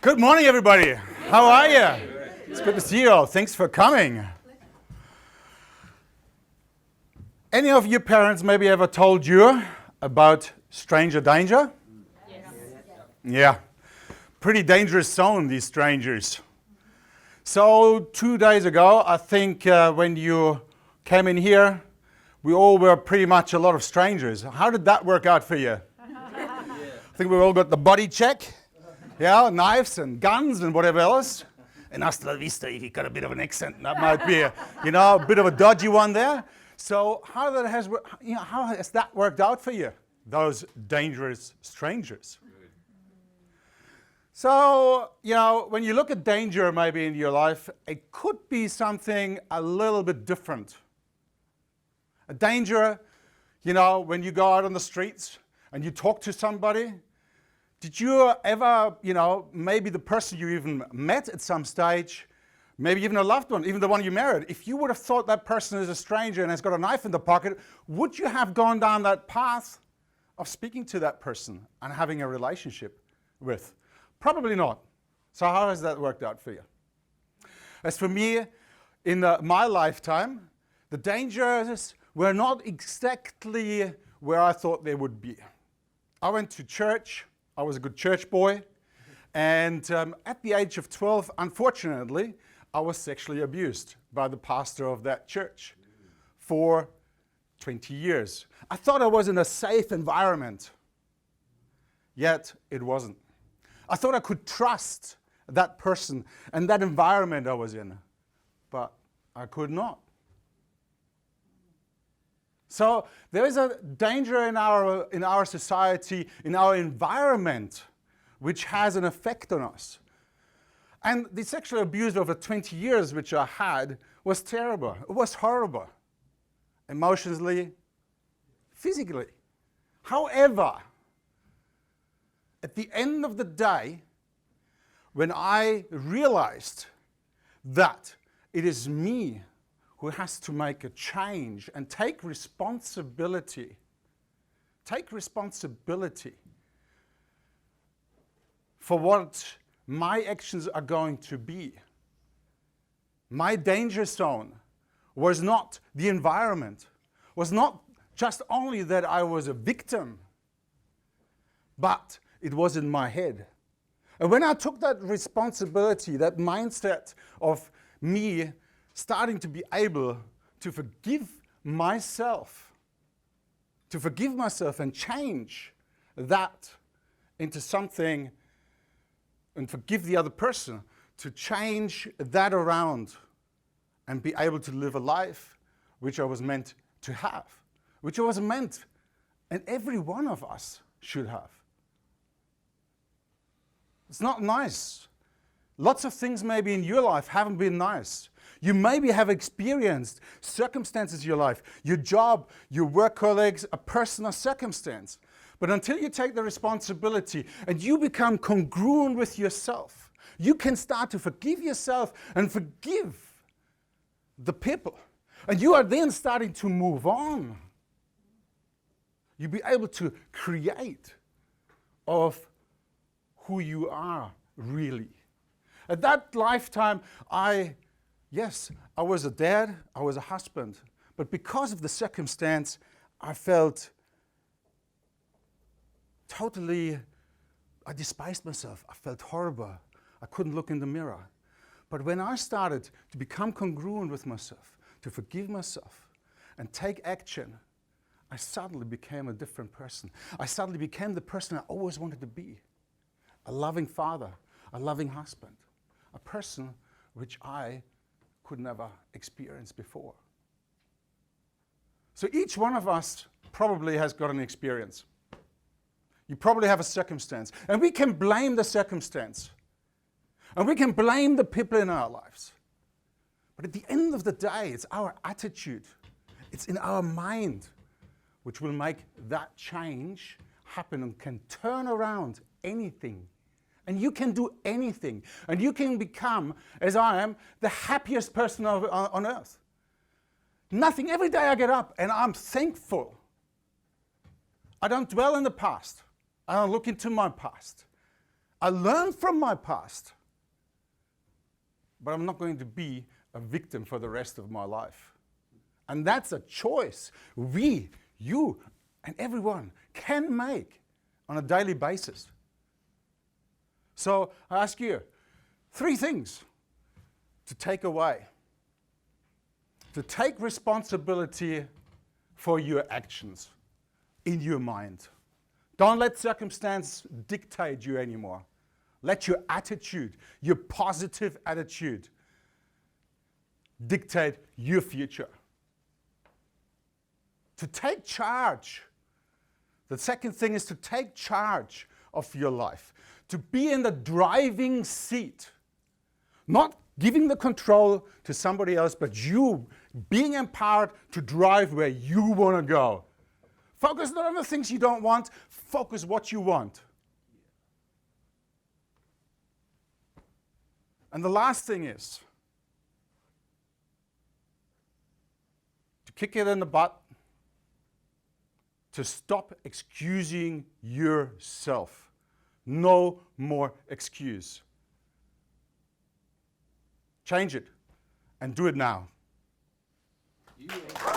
Good morning, everybody. How are you? It's good to see you all. Thanks for coming. Any of you parents maybe ever told you about stranger danger? Yes. Yeah. Pretty dangerous zone, these strangers. So 2 days ago, I think when you came in here, we all were pretty much a lot of strangers. How did that work out for you? I think we all got the body check. Yeah, knives and guns and whatever else. And hasta la vista, if you've got a bit of an accent, that might be a bit of a dodgy one there. So how has that worked out for you, those dangerous strangers? So, when you look at danger maybe in your life, it could be something a little bit different. A danger, when you go out on the streets and you talk to somebody. Did you ever, maybe the person you even met at some stage, maybe even a loved one, even the one you married, if you would have thought that person is a stranger and has got a knife in the pocket, would you have gone down that path of speaking to that person and having a relationship with? Probably not. So how has that worked out for you? As for me, in my lifetime, the dangers were not exactly where I thought they would be. I went to church. I was a good church boy, and at the age of 12, unfortunately, I was sexually abused by the pastor of that church for 20 years. I thought I was in a safe environment, yet it wasn't. I thought I could trust that person and that environment I was in, but I could not. So there is a danger in our society, in our environment, which has an effect on us. And the sexual abuse over 20 years which I had was terrible. It was horrible. Emotionally, physically. However, at the end of the day, when I realized that it is me who has to make a change and take responsibility for what my actions are going to be. My danger zone was not the environment, was not just only that I was a victim, but it was in my head. And when I took that responsibility, that mindset of me starting to be able to forgive myself and change that into something, and forgive the other person, to change that around and be able to live a life which I was meant to have, which I was meant, and every one of us should have. It's not nice. Lots of things maybe in your life haven't been nice. You maybe have experienced circumstances in your life, your job, your work colleagues, a personal circumstance. But until you take the responsibility and you become congruent with yourself, you can start to forgive yourself and forgive the people. And you are then starting to move on. You'll be able to create of who you are really. At that lifetime, I was a dad, I was a husband, but because of the circumstance, I felt I despised myself. I felt horrible. I couldn't look in the mirror. But when I started to become congruent with myself, to forgive myself and take action, I suddenly became a different person. I suddenly became the person I always wanted to be. A loving father, a loving husband, a person which I could never experience before. So each one of us probably has got an experience. You probably have a circumstance. And we can blame the circumstance. And we can blame the people in our lives. But at the end of the day, it's our attitude. It's in our mind which will make that change happen and can turn around anything. And you can do anything. And you can become, as I am, the happiest person on earth. Nothing. Every day I get up and I'm thankful. I don't dwell in the past. I don't look into my past. I learn from my past. But I'm not going to be a victim for the rest of my life. And that's a choice we, you, and everyone can make on a daily basis. So I ask you 3 things to take away. To take responsibility for your actions in your mind. Don't let circumstance dictate you anymore. Let your attitude, your positive attitude, dictate your future. To take charge. The second thing is to take charge of your life. To be in the driving seat. Not giving the control to somebody else, but you being empowered to drive where you want to go. Focus not on the things you don't want, focus what you want. And the last thing is to kick it in the butt, to stop excusing yourself. No more excuse. Change it and do it now. Yeah.